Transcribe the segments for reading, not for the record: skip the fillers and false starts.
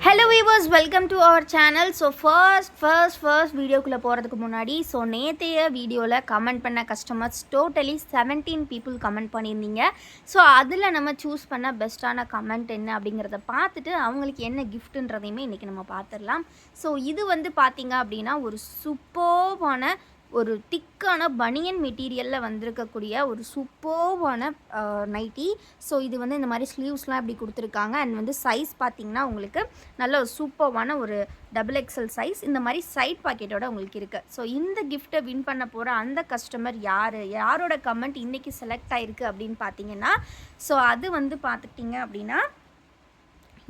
Hello viewers, welcome to our channel. So first வீடியோக்குள்ளே போகிறதுக்கு முன்னாடி நேற்றைய வீடியோவில் கமெண்ட் பண்ண கஸ்டமர்ஸ் டோட்டலி 17 people கமெண்ட் பண்ணியிருந்தீங்க. ஸோ அதில் நம்ம சூஸ் பண்ண பெஸ்ட்டான கமெண்ட் என்ன அப்படிங்கிறத பார்த்துட்டு அவங்களுக்கு என்ன கிஃப்ட்டுன்றதையுமே இன்றைக்கி நம்ம பார்த்துடலாம். ஸோ இது பார்த்திங்க அப்படின்னா ஒரு சூப்பர்வான ஒரு திக்கான பனியன் மெட்டீரியலில் வந்திருக்கக்கூடிய ஒரு சூப்பர்வான நைட்டி. ஸோ இது இந்த மாதிரி ஸ்லீவ்ஸ்லாம் இப்படி கொடுத்துருக்காங்க. அண்ட் சைஸ் பார்த்திங்கன்னா உங்களுக்கு நல்ல ஒரு சூப்பர்வான ஒரு XXL சைஸ் இந்த மாதிரி சைட் பாக்கெட்டோட உங்களுக்கு இருக்குது. ஸோ இந்த கிஃப்ட்டை வின் பண்ண போகிற அந்த கஸ்டமர் யாரோட கமெண்ட் இன்றைக்கி செலக்ட் ஆகிருக்கு அப்படின்னு பார்த்தீங்கன்னா, ஸோ அது பார்த்துக்கிட்டிங்க அப்படின்னா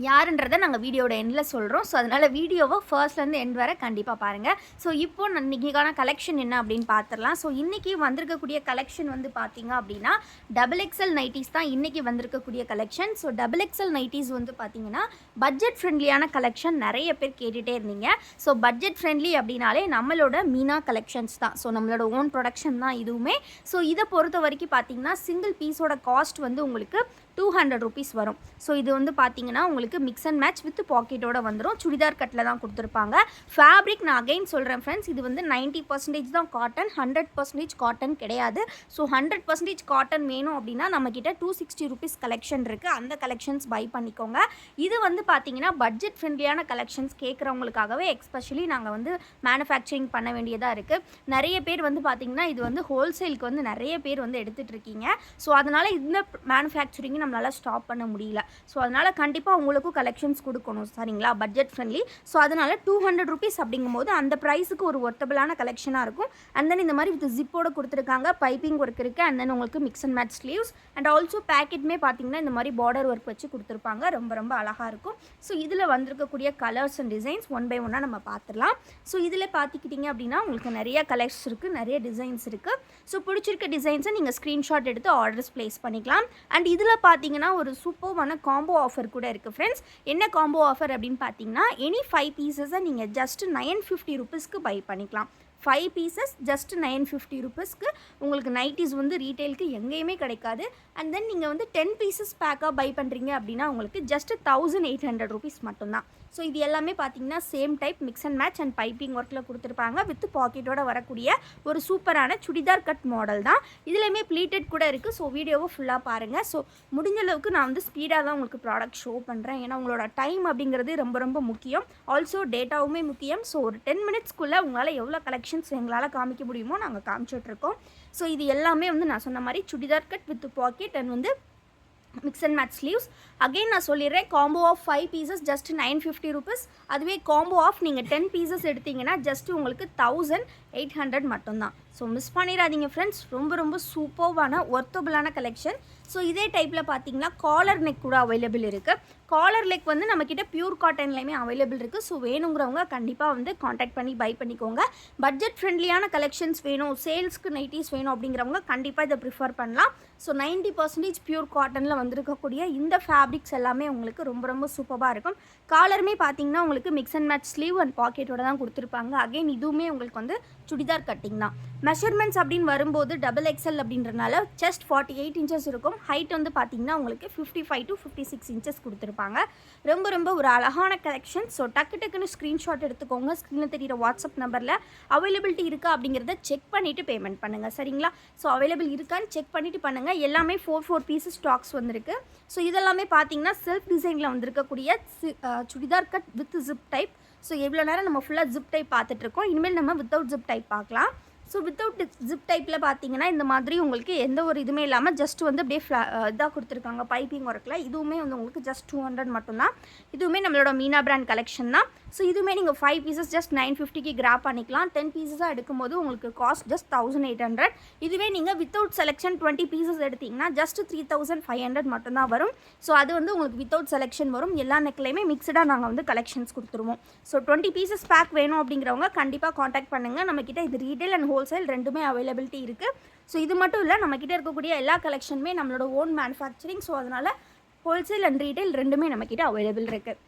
யாருன்றதை நாங்கள் வீடியோட எண்டில் சொல்கிறோம். ஸோ அதனால் வீடியோவை ஃபர்ஸ்ட்லேருந்து எண்ட் வர கண்டிப்பாக பாருங்கள். ஸோ இப்போது இன்றைக்கான கலெக்ஷன் என்ன அப்படின்னு பார்த்துடலாம். ஸோ இன்றைக்கி வந்திருக்கக்கூடிய கலெக்ஷன் பார்த்திங்க அப்படின்னா XXL நைட்டிஸ் தான் இன்றைக்கி வந்திருக்கக்கூடிய கலெக்ஷன். ஸோ XXL நைட்டிஸ் பார்த்திங்கன்னா பட்ஜெட் ஃப்ரெண்ட்லியான கலெக்ஷன் நிறைய பேர் கேட்டுகிட்டே இருந்தீங்க. ஸோ பட்ஜெட் ஃப்ரெண்ட்லி அப்படின்னாலே நம்மளோட மீனா கலெக்ஷன்ஸ் தான். ஸோ நம்மளோட ஓன் ப்ரொடக்ஷன் தான் இதுவுமே. ஸோ இதை பொறுத்த வரைக்கும் பார்த்திங்கன்னா சிங்கிள் பீஸோட காஸ்ட் உங்களுக்கு 200 rupees வரும். ஸோ இது பார்த்தீங்கன்னா உங்களுக்கு மிக்ஸ் அண்ட் மேட்ச் வித் பாக்கெட்டோட வந்துடும். சுடிதார் கட்டில் தான் கொடுத்துருப்பாங்க. ஃபேப்ரிக் நான் அகைன் சொல்கிறேன் ஃப்ரெண்ட்ஸ், இது 90% தான் காட்டன், 100% காட்டன் கிடையாது. ஸோ 100% காட்டன் வேணும் அப்படின்னா நம்மக்கிட்ட 260 rupees கலெக்ஷன் இருக்குது. அந்த கலெக்ஷன்ஸ் பை பண்ணிக்கோங்க. இது பார்த்தீங்கன்னா பட்ஜெட் ஃப்ரெண்ட்லியான கலெக்ஷன்ஸ் கேட்குறவங்களுக்காகவே எக்ஸ்பெஷலி நாங்கள் மேனுஃபேக்சரிங் பண்ண வேண்டியதாக இருக்குது. நிறைய பேர் பார்த்தீங்கன்னா இது ஹோல்சேலுக்கு நிறைய பேர் எடுத்துகிட்டு இருக்கீங்க. ஸோ அதனால் இந்த மேனுஃபேக்சரிங் நம்மளால் ஸ்டாப் பண்ண முடியல. ஸோ அதனால் கண்டிப்பாக உங்களுக்கும் கலெக்ஷன்ஸ் கொடுக்கணும், சரிங்களா? Budget friendly. ஸோ அதனால் 200 rupees அப்படிங்கும்போது அந்த ப்ரைஸுக்கு ஒரு ஒர்த்தபிளான கலெக்ஷனாக இருக்கும். அண்ட் தென் இந்த மாதிரி வித் ஜிப்போட கொடுத்துருக்காங்க, பைப்பிங் ஒர்க் இருக்குது. அண்ட் தென் உங்களுக்கு mix and match sleeves and also பேக்கெட்டுமே பார்த்தீங்கன்னா இந்த மாதிரி பார்டர் ஒர்க் வச்சு கொடுத்துருப்பாங்க. ரொம்ப ரொம்ப அழகாக இருக்கும். ஸோ இதில் வந்திருக்கக்கூடிய colours and designs one by ஒன்னாக நம்ம பார்த்துடலாம். ஸோ இதில் பார்த்துக்கிட்டிங்க அப்படின்னா உங்களுக்கு நிறைய கலர்ஸ் இருக்குது, நிறைய டிசைன்ஸ் இருக்குது. ஸோ பிடிச்சிருக்க டிசைன்ஸை நீங்கள் ஸ்க்ரீன்ஷாட் எடுத்து ஆர்டர்ஸ் ப்ளேஸ் பண்ணிக்கலாம். அண்ட் இதில் பார்த்தீங்கன்னா ஒரு சூப்பர்வான காம்போ ஆஃபர் கூட இருக்குது ஃப்ரெண்ட்ஸ். என்ன காம்போ ஆஃபர் அப்படின்னு பார்த்தீங்கன்னா எனி 5 பீசஸை நீங்கள் ஜஸ்ட் 950 rupeesக்கு பை பண்ணிக்கலாம். 5 pieces ஜஸ்ட் 950 rupeesக்கு உங்களுக்கு நைட்டிஸ் ரீட்டெயிலுக்கு எங்கேயுமே கிடைக்காது. அண்ட் தென் நீங்கள் 10 pieces பேக்காக பை பண்ணுறீங்க அப்படின்னா உங்களுக்கு ஜஸ்ட் 1800 rupees மட்டும்தான். ஸோ இது எல்லாமே பார்த்தீங்கன்னா same type mix and match and piping ஒர்க்கில் கொடுத்துருப்பாங்க. வித் பாக்கெட்டோட வரக்கூடிய ஒரு சூப்பரான சுடிதார் கட் மாடல் தான். இதுலேயுமே ப்ளீட்டட் கூட இருக்குது. ஸோ வீடியோவை ஃபுல்லாக பாருங்கள். ஸோ முடிஞ்ச அளவுக்கு நான் ஸ்பீடாக தான் உங்களுக்கு ப்ராடக்ட் ஷோ பண்ணுறேன். ஏன்னா உங்களோட டைம் அப்படிங்கிறது ரொம்ப ரொம்ப முக்கியம். ஆல்சோ டேட்டாவுமே முக்கியம். ஸோ ஒரு 10 minutesக்குள்ளே உங்களால் எவ்வளோ கலெக்ஷன்ஸ் எங்களால் காமிக்க முடியுமோ நாங்கள் காமிச்சிட்ருக்கோம். ஸோ இது எல்லாமே நான் சொன்ன மாதிரி churidar cut with pocket and mix and match sleeves. Again நான் சொல்லிடுறேன், combo of 5 pieces just 950 rupees. அதுவே காம்போ ஆஃப் நீங்கள் 10 pieces எடுத்தீங்கன்னா ஜஸ்ட் உங்களுக்கு 1800 மட்டும்தான். ஸோ மிஸ் பண்ணிடாதீங்க ஃப்ரெண்ட்ஸ். ரொம்ப ரொம்ப சூப்பர்வான ஒர்த்தபிளான கலெக்ஷன். ஸோ இதே டைப்பில் பார்த்தீங்கன்னா காலர் நெக் கூட அவைலபிள் இருக்குது. காலர் நெக் நம்மக்கிட்ட பியூர் காட்டன்லேயுமே அவைலபிள் இருக்குது. ஸோ வேணுங்கிறவங்க கண்டிப்பாக காண்டாக்ட் பண்ணி பை பண்ணிக்கோங்க. பட்ஜெட் ஃப்ரெண்ட்லியான கலெக்ஷன்ஸ் வேணும், சேல்ஸ்க்கு நைட்டிஸ் வேணும் அப்படிங்கிறவங்க கண்டிப்பாக இதை ப்ரிஃபர் பண்ணலாம். ஸோ 90% பியூர் காட்டனில் வந்திருக்கக்கூடிய இந்த ஃபேப்ரிக்ஸ் எல்லாமே உங்களுக்கு ரொம்ப ரொம்ப சூப்பராக இருக்கும். காலருமே பார்த்தீங்கன்னா உங்களுக்கு mix and match sleeve and பாக்கெட்டோட தான் கொடுத்துருப்பாங்க. அகைன் இதுவுமே உங்களுக்கு சுடிதார் கட்டிங் தான். மெஷர்மெண்ட்ஸ் அப்படின்னு வரும்போது XXL அப்படின்றனால செஸ்ட் 48 inches இருக்கும். ஹைட் பார்த்தீங்கன்னா உங்களுக்கு 55 to 56 inches கொடுத்துருப்பாங்க. ரொம்ப ரொம்ப ஒரு அழகான கலெக்ஷன். ஸோ டக்குன்னு ஸ்க்ரீன்ஷாட் எடுத்துக்கோங்க. ஸ்க்ரீனில் தெரியிற வாட்ஸ்அப் நம்பரில் அவைலபிலிட்டி இருக்கா அப்படிங்கிறத செக் பண்ணிவிட்டு பேமெண்ட் பண்ணுங்கள், சரிங்களா? ஸோ அவைலபிள் இருக்கான்னு செக் பண்ணிவிட்டு பண்ணுங்கள். எல்லாமே 4 pieces ஸ்டாக்ஸ் வந்திருக்கு. ஸோ இதெல்லாமே பார்த்தீங்கன்னா செல்ஃப் டிசைனில் வந்திருக்கக்கூடிய churidar cut with zip type. So எவ்வளோ நேரம் நம்ம ஃபுல்லாக ஜிப் டைப் பார்த்துட்ருக்கோம். இனிமேல் நம்ம வித்தவுட் ஜிப் டைப் பார்க்கலாம். ஸோ வித்தவுட் ஜிப் டைப்பில் பார்த்தீங்கன்னா இந்த மாதிரி உங்களுக்கு எந்த ஒரு இதுவுமே இல்லாமல் ஜஸ்ட் அப்படியே இதாக கொடுத்துருக்காங்க பைப்பிங் ஒர்க்கில். இதுவுமே உங்களுக்கு ஜஸ்ட் 200 மட்டும்தான். இதுவுமே நம்மளோட மீனா பிராண்ட் கலெக்ஷன் தான். ஸோ இதுவுமே நீங்கள் 5 pieces ஜஸ்ட் 950க்கு கிராப் பண்ணிக்கலாம். 10 pieces எடுக்கும்போது உங்களுக்கு காஸ்ட் ஜஸ்ட் 1800. இதுவே நீங்கள் வித்தவுட் செலெக்ஷன் 20 pieces எடுத்திங்கன்னா ஜஸ்ட் 3500 மட்டும்தான் வரும். ஸோ அது உங்களுக்கு வித்தவுட் செலெக்ஷன் வரும். எல்லா நெக்லையுமே மிக்சடாக நாங்கள் கலெக்ஷன்ஸ் கொடுத்துருவோம். ஸோ 20 pieces பேக் வேணும் அப்படிங்கிறவங்க கண்டிப்பாக காண்டாக்ட் பண்ணுங்கள். நம்மக்கிட்ட இது ரீட்டெயில் அண்ட் ஹோல்சேல் ரெண்டுமே அவைலபிலிட்டி இருக்குது. ஸோ இது மட்டும் இல்லை, நம்மக்கிட்ட இருக்கக்கூடிய எல்லா கலெக்ஷனுமே நம்மளோட ஓன் மேனுஃபேக்சரிங். ஸோ அதனால் ஹோல்சேல் அண்ட் ரீட்டெயில் ரெண்டுமே நம்மக்கிட்ட அவைலபிள் இருக்குது.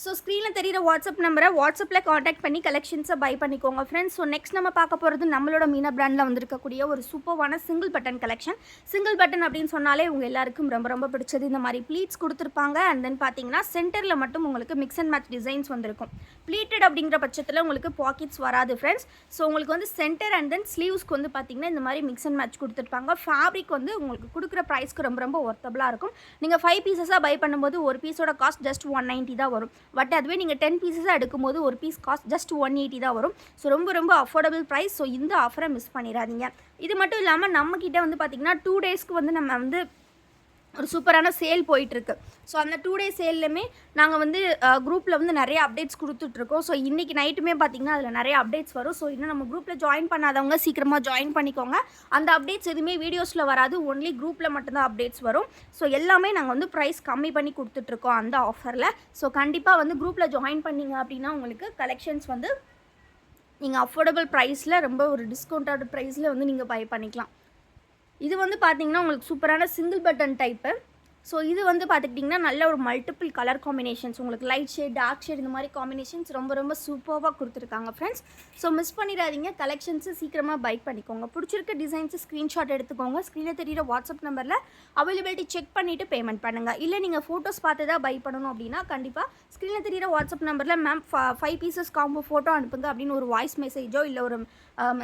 ஸோ ஸ்க்ரீனில் தெரியிற வாட்ஸ்அப் நம்பரை வாட்ஸ்அப்பில் காண்டாக்ட் பண்ணி கலெக்ஷன்ஸை பை பண்ணிக்கோங்க ஃப்ரெண்ட்ஸ். ஸோ நெக்ஸ்ட் நம்ம பார்க்க போகிறது நம்மளோட மீனா பிராண்டில் வந்திருக்கக்கூடிய ஒரு சூப்பர்வான single button collection. Single button அப்படின்னு சொன்னாலே உங்கள் எல்லாருக்கும் ரொம்ப ரொம்ப பிடிச்சது. இந்த மாதிரி ப்ளீட்ஸ் கொடுத்துருப்பாங்க. அண்ட் தென் பார்த்தீங்கன்னா சென்டரில் மட்டும் உங்களுக்கு மிக்ஸ் அண்ட் மேட்ச் டிசைன்ஸ் வந்திருக்கும். ப்ளீட்டட் அப்படிங்கிற பட்சத்தில் உங்களுக்கு பாக்கெட்ஸ் வராது ஃப்ரெண்ட்ஸ். ஸோ உங்களுக்கு வந்து சென்டர் அண்ட் தென் ஸ்லீவ்ஸ்க்கு வந்து பார்த்தீங்கன்னா இந்த மாதிரி மிக்ஸ் அண்ட் மேட்ச் கொடுத்துருப்பாங்க. ஃபேப்ரிக் வந்து உங்களுக்கு கொடுக்குற ப்ரைஸ்க்கு ரொம்ப ரொம்ப ஒர்த்தபுளாக இருக்கும். நீங்கள் 5 பீசஸாக பை பண்ணும்போது ஒரு பீஸோட காஸ்ட் ஜஸ்ட் 190 தான் வரும். பட் அதுவே நீங்கள் 10 பீசஸாக எடுக்கும்போது ஒரு பீஸ் காஸ்ட் ஜஸ்ட் 180 தான் வரும். ஸோ ரொம்ப ரொம்ப அஃபோர்டபுள் ப்ரைஸ். ஸோ இந்த ஆஃபரை மிஸ் பண்ணிடாதீங்க. இது மட்டும் இல்லாமல் நம்மக்கிட்ட வந்து பார்த்திங்கன்னா 2 டேஸ்க்கு வந்து நம்ம வந்து ஒரு சூப்பரான சேல் போயிட்டுருக்கு. ஸோ அந்த 2 டே சேல்லுமே நாங்கள் வந்து குரூப்பில் வந்து நிறைய அப்டேட்ஸ் கொடுத்துட்ருக்கோம். ஸோ இன்றைக்கி நைட்டுமே பார்த்திங்கன்னா அதில் நிறைய அப்டேட்ஸ் வரும். ஸோ இன்னும் நம்ம குரூப்பில் ஜாயின் பண்ணாதவங்க சீக்கிரமாக ஜாயின் பண்ணிக்கோங்க. அந்த அப்டேட்ஸ் எதுவுமே வீடியோஸில் வராது, ஒன்லி குரூப்பில் மட்டும்தான் அப்டேட்ஸ் வரும். ஸோ எல்லாமே நாங்கள் வந்து ப்ரைஸ் கம்மி பண்ணி கொடுத்துட்ருக்கோம் அந்த ஆஃபரில். ஸோ கண்டிப்பாக வந்து குரூப்பில் ஜாயின் பண்ணிங்க அப்படின்னா உங்களுக்கு கலெக்ஷன்ஸ் வந்து நீங்கள் அஃபோர்டபுள் ப்ரைஸில் ரொம்ப ஒரு டிஸ்கவுண்டட் ப்ரைஸில் வந்து நீங்கள் பை பண்ணிக்கலாம். இது வந்து பார்த்திங்கன்னா உங்களுக்கு சூப்பரான சிங்கிள் பட்டன் டைப்பு. ஸோ இது வந்து பார்த்துக்கிட்டிங்கன்னா நல்ல ஒரு மல்டிபிள் கலர் காம்பினேஷன்ஸ், உங்களுக்கு லைட் ஷேட் டார்க் ஷேட் இந்த மாதிரி காம்பினேஷன்ஸ் ரொம்ப ரொம்ப சூப்பராக கொடுத்துருக்காங்க ஃப்ரெண்ட்ஸ். ஸோ மிஸ் பண்ணிடாதீங்க, கலெக்ஷன்ஸு சீக்கிரமாக பை பண்ணிக்கோங்க. பிடிச்சிருக்க டிசைன்ஸு ஸ்க்ரீன்ஷாட் எடுத்துக்கோங்க. ஸ்க்ரீனில் தெரியிற வாட்ஸ்அப் நம்பரில் அவைலபிலிட்டி செக் பண்ணிவிட்டு பேமெண்ட் பண்ணுங்கள். இல்லை நீங்கள் ஃபோட்டோஸ் பார்த்து தான் பை பண்ணணும் அப்படின்னா கண்டிப்பாக ஸ்க்ரீனில் தெரியிற வாட்ஸ்அப் நம்பரில் மேம் 5 பீசஸ் காம்போ ஃபோட்டோ அனுப்புங்க அப்படின்னு ஒரு வாய்ஸ் மெசேஜோ இல்லை ஒரு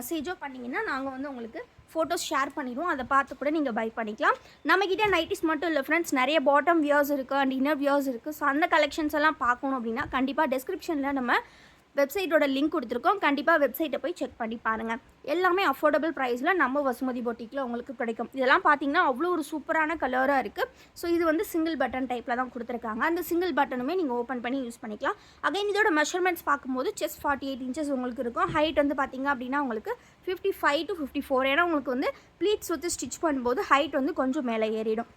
மெசேஜோ பண்ணிங்கன்னா நாங்கள் வந்து உங்களுக்கு ஃபோட்டோஸ் ஷேர் பண்ணிடுவோம். அதை பார்த்து கூட நீங்கள் பை பண்ணிக்கலாம். நம்மக்கிட்ட நைட்டிஸ் மட்டும் இல்லை ஃப்ரெண்ட்ஸ், நிறைய பாட்டம் வியர்ஸ் இருக்குது அண்ட் இன்னர் வியர்ஸ் இருக்குது. ஸோ அந்த கலெக்ஷன்ஸ் எல்லாம் பார்க்கணும் அப்படின்னா கண்டிப்பாக டெஸ்கிரிப்ஷனில் நம்ம வெப்சைட்டோட லிங்க் கொடுத்துருக்கோம். கண்டிப்பாக வெப்சைட்டை போய் செக் பண்ணி பாருங்கள். எல்லாமே அஃபோர்டபுள் ப்ரைஸில் நம்ம வசுமதி பொட்டிக்கில் உங்களுக்கு கிடைக்கும். இதெல்லாம் பார்த்தீங்கன்னா அவ்வளோ ஒரு சூப்பரான கலராக இருக்குது. ஸோ இது வந்து சிங்கிள் பட்டன் டைப்பில் தான் கொடுத்துருக்காங்க. அந்த சிங்கிள் பட்டனுமே நீங்கள் ஓப்பன் பண்ணி யூஸ் பண்ணிக்கலாம். அகைன் இதோட மெஷர்மெண்ட்ஸ் பார்க்கும்போது செஸ்ட் 48 இன்ச்சஸ் உங்களுக்கு இருக்கும். ஹைட் வந்து பார்த்திங்க அப்படின்னா உங்களுக்கு 55 to 54. ஏன்னா உங்களுக்கு வந்து ப்ளீட்ஸ் சுற்றி ஸ்டிச் பண்ணும்போது ஹைட் வந்து கொஞ்சம் மேலே ஏறிடும்.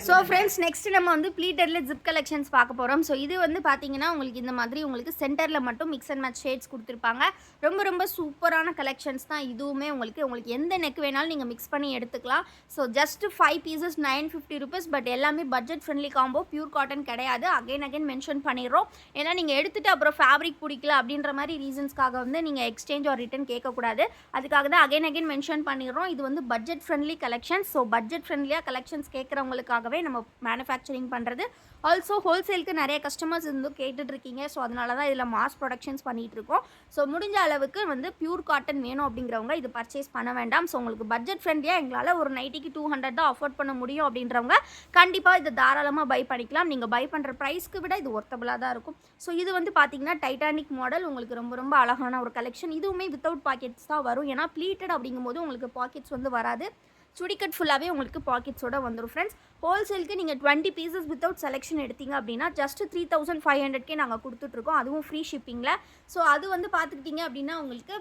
ஸோ ஃப்ரெண்ட்ஸ் நெக்ஸ்ட் நம்ம வந்து ப்ளீட்டடில் ஜிப் கலெக்ஷன்ஸ் பார்க்க போகிறோம். ஸோ இது வந்து பார்த்தீங்கன்னா உங்களுக்கு இந்த மாதிரி உங்களுக்கு சென்டரில் மட்டும் மிக்ஸ் அண்ட் மேட்ச் ஷேட்ஸ் கொடுத்துருப்பாங்க. ரொம்ப ரொம்ப சூப்பரான கலெக்ஷன்ஸ் தான் இதுவுமே. உங்களுக்கு எந்த நெக் வேணாலும் நீங்கள் மிக்ஸ் பண்ணி எடுத்துக்கலாம். So just 5 pieces 950 rupees. But எல்லாமே budget friendly combo, pure cotton கிடையாது. அகைன் மென்ஷன் பண்ணிடுறோம். ஏன்னா நீங்கள் எடுத்துகிட்டு அப்புறம் ஃபேப்ரிக் பிடிக்கல அப்படின்ற மாதிரி ரீசன்ஸ்க்காக வந்து நீங்கள் எக்ஸ்சேஞ்ச் ஆர் ரிட்டன் கேட்கக்கூடாது. அதுக்காக தான் அகைன் மென்ஷன் பண்ணிடுறோம். இது வந்து budget friendly collections. So budget ஃப்ரெண்ட்லியாக கலெக்ஷன்ஸ் கேட்குறவங்களுக்காகவே நம்ம மேனுஃபேக்சரிங் பண்ணுறது. ஆல்சோ ஹோல்சேலுக்கு நிறைய கஸ்டமர்ஸ் இருந்து கேட்டுட்ருக்கீங்க. ஸோ அதனால தான் இதில் மாஸ் ப்ரொடக்ஷன்ஸ் பண்ணிகிட்ருக்கோம். ஸோ முடிஞ்ச அளவுக்கு வந்து பியூர் காட்டன் வேணும் அப்படிங்கிறவங்க இது பர்ச்சேஸ் பண்ண வேண்டாம். ஸோ உங்களுக்கு பட்ஜெட் ஃப்ரெண்ட்லியாக எங்களால் ஒரு நைட்டிக்கு 200 தான் அஃபோர்ட் பண்ண முடியும் அப்படின்றவங்க கண்டிப்பாக இதை தாராளமாக பை பண்ணிக்கலாம். நீங்கள் பை பண்ணுற ப்ரைஸ்க்கு விட இது ஒர்த்தபுளாக தான் இருக்கும். ஸோ இது வந்து பார்த்திங்கன்னா டைட்டானிக் மாடல், உங்களுக்கு ரொம்ப ரொம்ப அழகான ஒரு கலெக்ஷன். இதுவுமே வித்தவுட் பாக்கெட்ஸ் தான் வரும். ஏன்னா ப்ளீட்டட் அப்படிங்கும்போது உங்களுக்கு பாக்கெட்ஸ் வந்து வராது. சுடிக்கட் ஃபுல்லாகவே உங்களுக்கு பாக்கெட்ஸோட வந்துடும் ஃப்ரெண்ட்ஸ். ஹோல்சேலுக்கு நீங்கள் 20 பீசஸ் வித்தவுட் செலெக்ஷன் எடுத்தீங்க அப்படின்னா ஜஸ்ட் 3500 நாங்கள் கொடுத்துட்ருக்கோம், அதுவும் ஃப்ரீ ஷிப்பிங்கில். ஸோ அது வந்து பார்த்துக்கிட்டிங்க அப்படின்னா உங்களுக்கு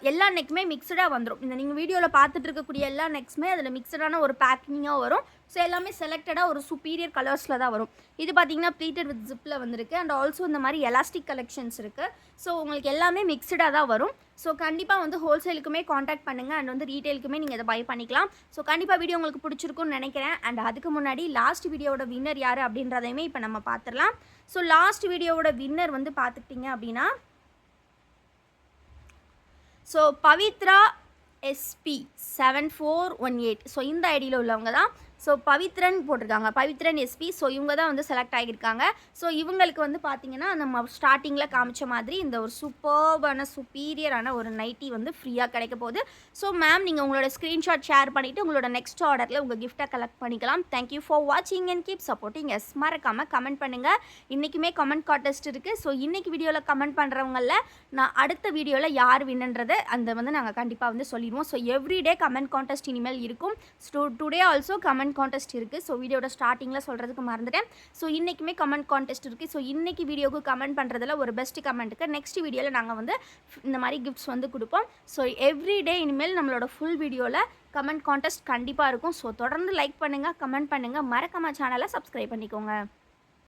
எல்லா நெக்குமே மிக்சடாக வந்துடும். இந்த நீங்கள் வீடியோவில் பார்த்துட்டு இருக்கக்கூடிய எல்லா நெக்ஸுமே அதில் மிக்சடான ஒரு பேக்கிங்காக வரும். ஸோ எல்லாமே செலக்டடாக ஒரு சுப்பீரியர் கலர்ஸில் தான் வரும். இது பார்த்திங்கன்னா ப்ளீட்டட் வித் ஜிப்பில் வந்திருக்கு. அண்ட் ஆல்சோ இந்த மாதிரி எலாஸ்டிக் கலெக்ஷன்ஸ் இருக்குது. ஸோ உங்களுக்கு எல்லாமே மிக்சடாக தான் வரும். ஸோ கண்டிப்பாக வந்து ஹோல்சேலுக்குமே காண்டாக்ட் பண்ணுங்கள். அண்ட் வந்து ரீட்டெயிலுக்குமே நீங்கள் இதை பை பண்ணிக்கலாம். ஸோ கண்டிப்பாக வீடியோ உங்களுக்கு பிடிச்சிருக்குன்னு நினைக்கிறேன். அண்ட் அதுக்கு முன்னாடி லாஸ்ட் வீடியோவோட வின்னர் யார் அப்படின்றதையுமே இப்போ நம்ம பார்த்துடலாம். ஸோ லாஸ்ட் வீடியோவோட வின்னர் வந்து பார்த்துக்கிட்டிங்க அப்படின்னா ஸோ பவித்ரா SP 7418. ஸோ இந்த ஐடியில் உள்ளவங்க தான். ஸோ பவித்ரன் போட்டிருக்காங்க, பவித்ரன் SP. ஸோ இவங்க தான் வந்து செலக்ட் ஆகியிருக்காங்க. ஸோ இவங்களுக்கு வந்து பார்த்திங்கன்னா நம்ம ஸ்டார்டிங்கில் காமிச்ச மாதிரி இந்த ஒரு சூப்பர்பான சுப்பீரியரான ஒரு நைட்டி வந்து ஃப்ரீயாக கிடைக்க போகுது. ஸோ மேம் நீங்கள் உங்களோட ஸ்க்ரீன்ஷாட் ஷேர் பண்ணிவிட்டு உங்களோட நெக்ஸ்ட் ஆர்டரில் உங்கள் கிஃப்ட்டை கலெக்ட் பண்ணிக்கலாம். தேங்க்யூ ஃபார் வாட்சிங் அண்ட் கீப் சப்போர்ட்டிங் எஸ். மறக்காமல் கமெண்ட் பண்ணுங்கள். இன்றைக்குமே கமெண்ட் கான்டெஸ்ட் இருக்குது. ஸோ இன்றைக்கி வீடியோவில் கமெண்ட் பண்ணுறவங்களில் நான் அடுத்த வீடியோவில் யார் வின்னுன்றதை அந்த வந்து நாங்கள் கண்டிப்பாக வந்து சொல்லிடுவோம். ஸோ எவ்ரிடே கமெண்ட் கான்டெஸ்ட் இனிமேல் இருக்கும். டுடே ஆல்சோ கமெண்ட் கான்டெஸ்ட் இருக்குது. ஸோ வீடியோட ஸ்டார்டிங்கில் சொல்கிறதுக்கு மறந்துட்டேன். ஸோ இன்றைக்குமே கமெண்ட் கான்டெஸ்ட் இருக்குது. ஸோ இன்றைக்கி வீடியோவுக்கு கமெண்ட் பண்ணுறதுல ஒரு பெஸ்ட் கமெண்ட்டுக்கு நெக்ஸ்ட் வீடியோவில் நாங்கள் வந்து இந்த மாதிரி கிஃப்ட்ஸ் வந்து கொடுப்போம். ஸோ எவ்ரிடே இனிமேல் நம்மளோட ஃபுல் வீடியோவில் கமெண்ட் கான்டெஸ்ட் கண்டிப்பாக இருக்கும். ஸோ தொடர்ந்து லைக் பண்ணுங்கள், கமெண்ட் பண்ணுங்கள், மறக்காம சேனலை சப்ஸ்கிரைப் பண்ணிக்கோங்க.